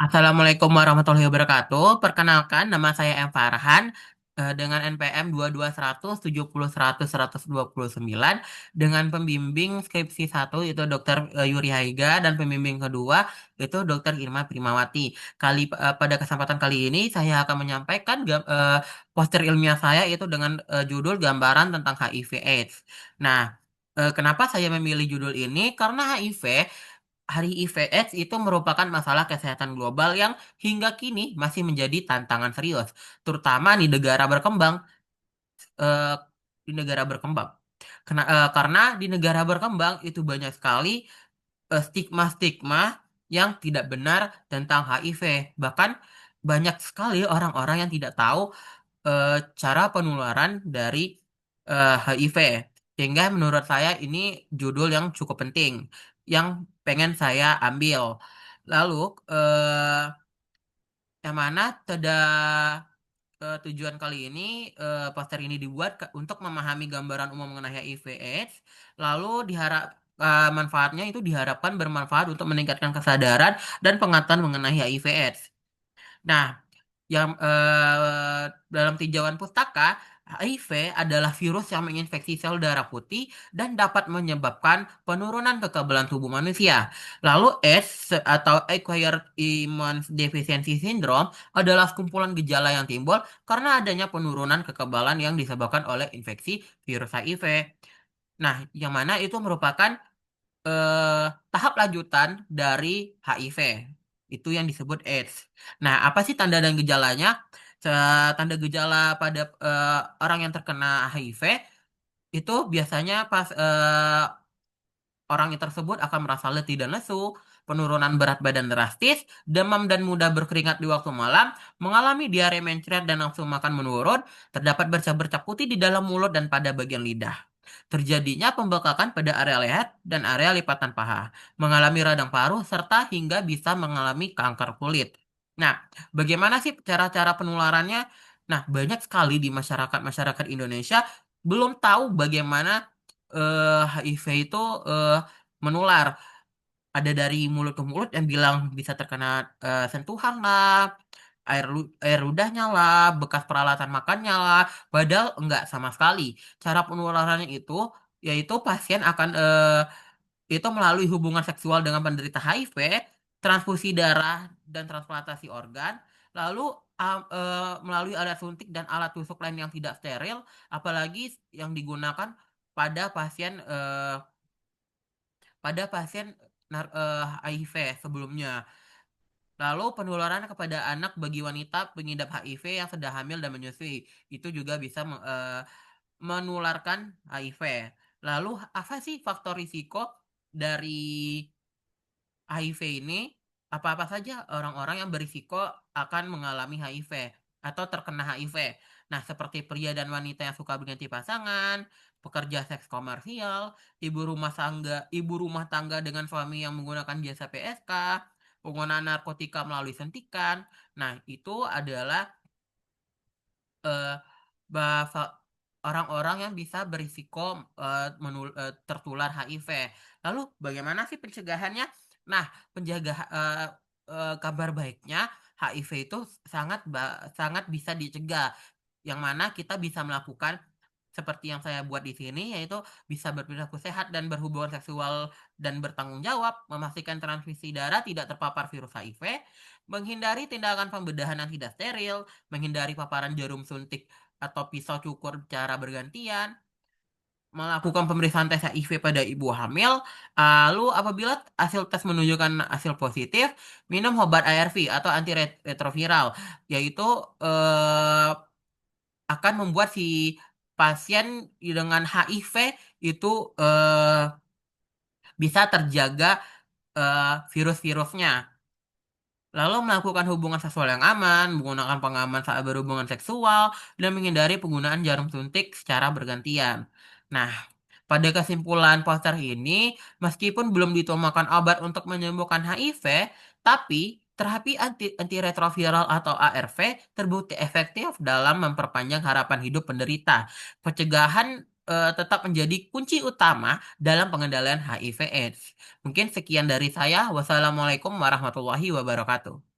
Assalamualaikum warahmatullahi wabarakatuh. Perkenalkan, nama saya M. Farhan dengan NPM 2210701129 dengan pembimbing skripsi satu itu Dr. Yuri Haiga dan pembimbing kedua itu Dr. Irma Primawati. Pada kesempatan kali ini saya akan menyampaikan poster ilmiah saya itu dengan judul gambaran tentang HIV/AIDS. Nah, kenapa saya memilih judul ini? Karena HIV/AIDS itu merupakan masalah kesehatan global yang hingga kini masih menjadi tantangan serius, terutama di negara berkembang. eh, di negara berkembang. Karena di negara berkembang itu banyak sekali stigma-stigma yang tidak benar tentang HIV. Bahkan banyak sekali orang-orang yang tidak tahu cara penularan dari HIV. Sehingga menurut saya ini judul yang cukup penting, yang pengen saya ambil. Lalu, yang mana tujuan kali ini, poster ini dibuat untuk memahami gambaran umum mengenai HIV/AIDS. Lalu manfaatnya itu diharapkan bermanfaat untuk meningkatkan kesadaran dan pengetahuan mengenai HIV/AIDS. Nah, dalam tinjauan pustaka, HIV adalah virus yang menginfeksi sel darah putih dan dapat menyebabkan penurunan kekebalan tubuh manusia. Lalu AIDS atau Acquired Immune Deficiency Syndrome adalah kumpulan gejala yang timbul karena adanya penurunan kekebalan yang disebabkan oleh infeksi virus HIV. Nah, yang mana itu merupakan tahap lanjutan dari HIV. Itu yang disebut AIDS. Nah, apa sih tanda dan gejalanya? Tanda gejala pada orang yang terkena HIV itu biasanya pas orang yang tersebut akan merasa letih dan lesu, penurunan berat badan drastis, demam dan mudah berkeringat di waktu malam, mengalami diare mencret dan nafsu makan menurun, terdapat bercak-bercak putih di dalam mulut dan pada bagian lidah. Terjadinya pembekakan pada area leher dan area lipatan paha, mengalami radang paru, serta hingga bisa mengalami kanker kulit. Nah, bagaimana sih cara-cara penularannya? Nah, banyak sekali di masyarakat Indonesia belum tahu bagaimana HIV itu eh, menular. Ada dari mulut ke mulut yang bilang bisa terkena sentuhan lah, air ludahnya lah, bekas peralatan makannya lah, padahal enggak sama sekali. Cara penularannya itu yaitu pasien akan itu melalui hubungan seksual dengan penderita HIV, transfusi darah dan transplantasi organ, lalu melalui alat suntik dan alat tusuk lain yang tidak steril, apalagi yang digunakan pada pasien eh, pada pasien HIV sebelumnya. Lalu penularan kepada anak bagi wanita pengidap HIV yang sedang hamil dan menyusui itu juga bisa menularkan HIV. Lalu apa sih faktor risiko dari HIV ini? Apa-apa saja orang-orang yang berisiko akan mengalami HIV atau terkena HIV. Nah, seperti pria dan wanita yang suka berganti pasangan, pekerja seks komersial, ibu rumah tangga dengan suami yang menggunakan jasa PSK, penggunaan narkotika melalui suntikan. Nah, itu adalah eh, bahasa orang-orang yang bisa berisiko tertular HIV. Lalu bagaimana sih pencegahannya? Nah, penjaga kabar baiknya HIV itu sangat bisa dicegah. Yang mana kita bisa melakukan seperti yang saya buat di sini, yaitu bisa berperilaku sehat dan berhubungan seksual dan bertanggung jawab, memastikan transfusi darah tidak terpapar virus HIV, menghindari tindakan pembedahan yang tidak steril, menghindari paparan jarum suntik atau pisau cukur secara bergantian, melakukan pemeriksaan tes HIV pada ibu hamil, lalu apabila hasil tes menunjukkan hasil positif, minum obat ARV atau antiretroviral, yaitu eh, akan membuat si pasien dengan HIV itu bisa terjaga virus-virusnya. Lalu melakukan hubungan seksual yang aman, menggunakan pengaman saat berhubungan seksual, dan menghindari penggunaan jarum suntik secara bergantian. Nah, pada kesimpulan poster ini, meskipun belum ditemukan obat untuk menyembuhkan HIV, tapi terapi antiretroviral atau ARV terbukti efektif dalam memperpanjang harapan hidup penderita. Pencegahan tetap menjadi kunci utama dalam pengendalian HIV/AIDS. Mungkin sekian dari saya. Wassalamualaikum warahmatullahi wabarakatuh.